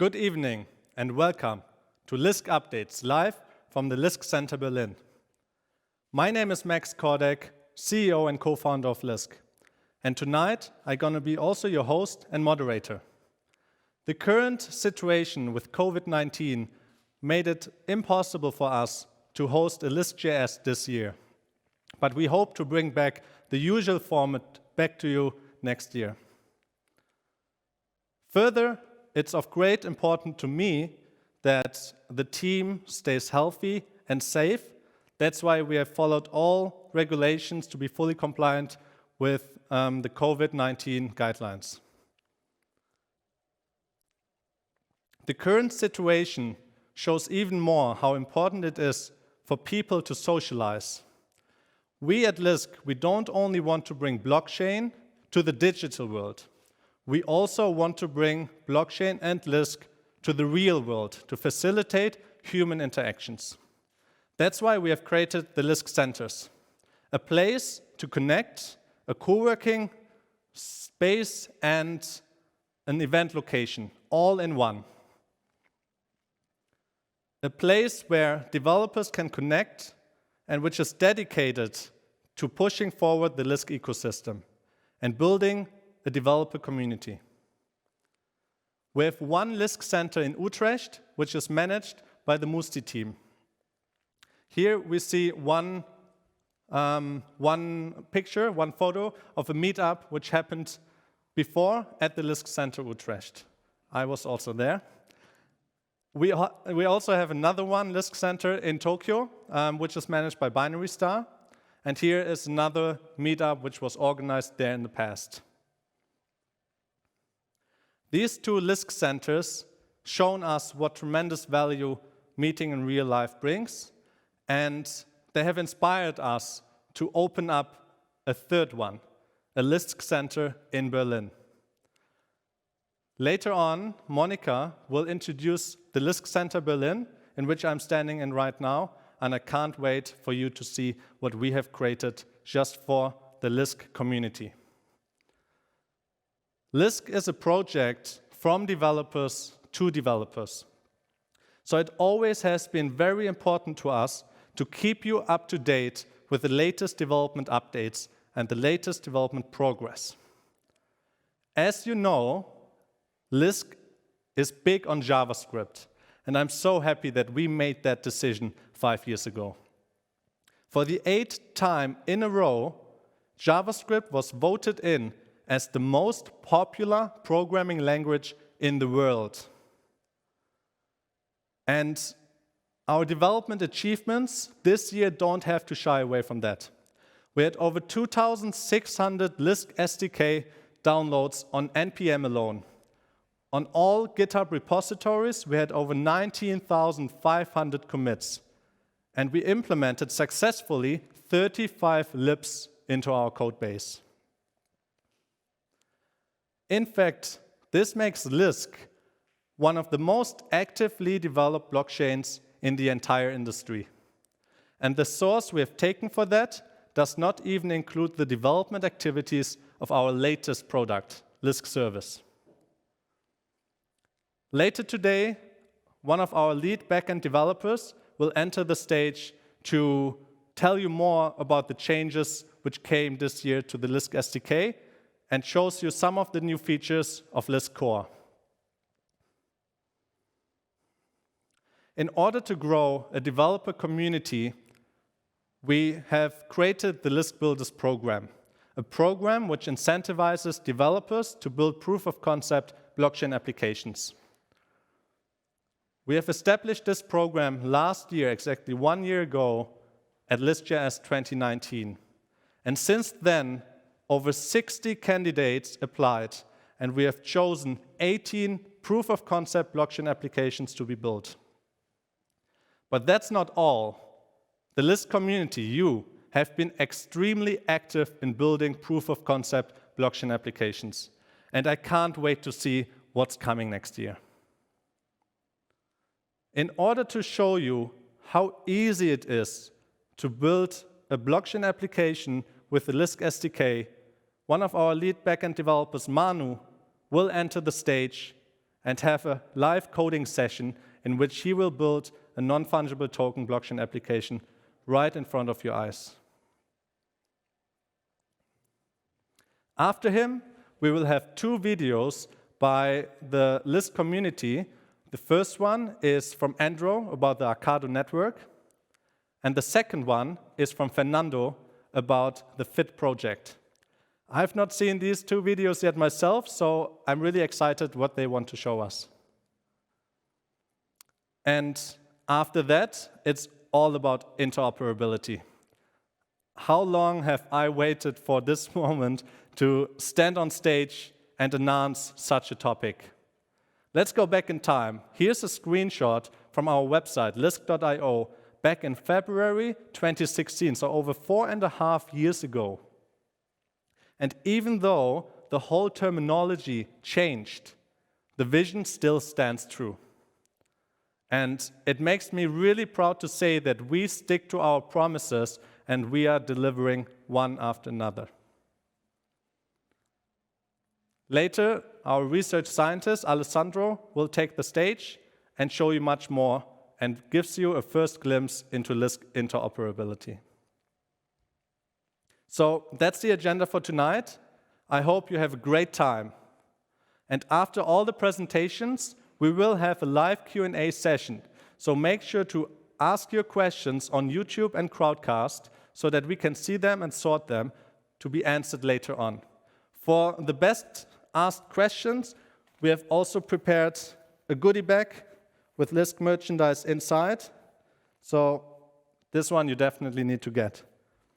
Good evening and welcome to Lisk Updates live from the Lisk Center Berlin. My name is Kordek, CEO and co-founder of Lisk. And tonight I'm going to be also your host and moderator. The current situation with COVID-19 made it impossible for us to host a Lisk.js this year. But we hope to bring back the usual format back to you next year. Further, it's of great importance to me that the team stays healthy and safe. That's why we have followed all regulations to be fully compliant with the COVID-19 guidelines. The current situation shows even more how important it is for people to socialize. We at Lisk, we don't only want to bring blockchain to the digital world. We also want to bring blockchain and Lisk to the real world to facilitate human interactions. That's why we have created the Lisk Centers, a place to connect, a co-working space and an event location, all in one. A place where developers can connect and which is dedicated to pushing forward the Lisk ecosystem and building a developer community. We have one Lisk Center in Utrecht, which is managed by the Musti team. Here we see one picture, one photo of a meetup which happened before at the Lisk Center Utrecht. I was also there. We also have another one, Lisk Center in Tokyo, which is managed by Binary Star. And here is another meetup which was organized there in the past. These two Lisk Centers shown us what tremendous value meeting in real life brings, and they have inspired us to open up a third one, a Lisk Center in Berlin. Later on, Monica will introduce the Lisk Center Berlin, in which I'm standing in right now, and I can't wait for you to see what we have created just for the Lisk community. Lisk is a project from developers to developers. So it always has been very important to us to keep you up to date with the latest development updates and the latest development progress. As you know, Lisk is big on JavaScript, and I'm so happy that we made that decision 5 years ago. For the 8th time in a row, JavaScript was voted in as the most popular programming language in the world. And our development achievements this year don't have to shy away from that. We had over 2,600 Lisk SDK downloads on NPM alone. On all GitHub repositories, we had over 19,500 commits. And we implemented successfully 35 libs into our code base. In fact, this makes Lisk one of the most actively developed blockchains in the entire industry. And the source we have taken for that does not even include the development activities of our latest product, Lisk Service. Later today, one of our lead backend developers will enter the stage to tell you more about the changes which came this year to the Lisk SDK and shows you some of the new features of Lisk Core. In order to grow a developer community, we have created the Lisk Builders program, a program which incentivizes developers to build proof-of-concept blockchain applications. We have established this program last year, exactly 1 year ago, at Lisk.js 2019. And since then, over 60 candidates applied, and we have chosen 18 proof-of-concept blockchain applications to be built. But that's not all. The Lisk community, you, have been extremely active in building proof-of-concept blockchain applications. And I can't wait to see what's coming next year. In order to show you how easy it is to build a blockchain application with the Lisk SDK, one of our lead backend developers, Manu, will enter the stage and have a live coding session in which he will build a non-fungible token blockchain application right in front of your eyes. After him, we will have 2 videos by the Lisk community. The first one is from Andrew about the Arcado network, and the second one is from Fernando about the FIT project. I've not seen these 2 videos yet myself, so I'm really excited what they want to show us. And after that, it's all about interoperability. How long have I waited for this moment to stand on stage and announce such a topic? Let's go back in time. Here's a screenshot from our website, lisk.io, back in February 2016, so over 4.5 years ago. And even though the whole terminology changed, the vision still stands true. And it makes me really proud to say that we stick to our promises and we are delivering one after another. Later, our research scientist, Alessandro, will take the stage and show you much more and gives you a first glimpse into Lisk interoperability. So that's the agenda for tonight. I hope you have a great time. And after all the presentations, we will have a live Q&A session. So make sure to ask your questions on YouTube and Crowdcast so that we can see them and sort them to be answered later on. For the best asked questions, we have also prepared a goodie bag with Lisk merchandise inside. So this one you definitely need to get.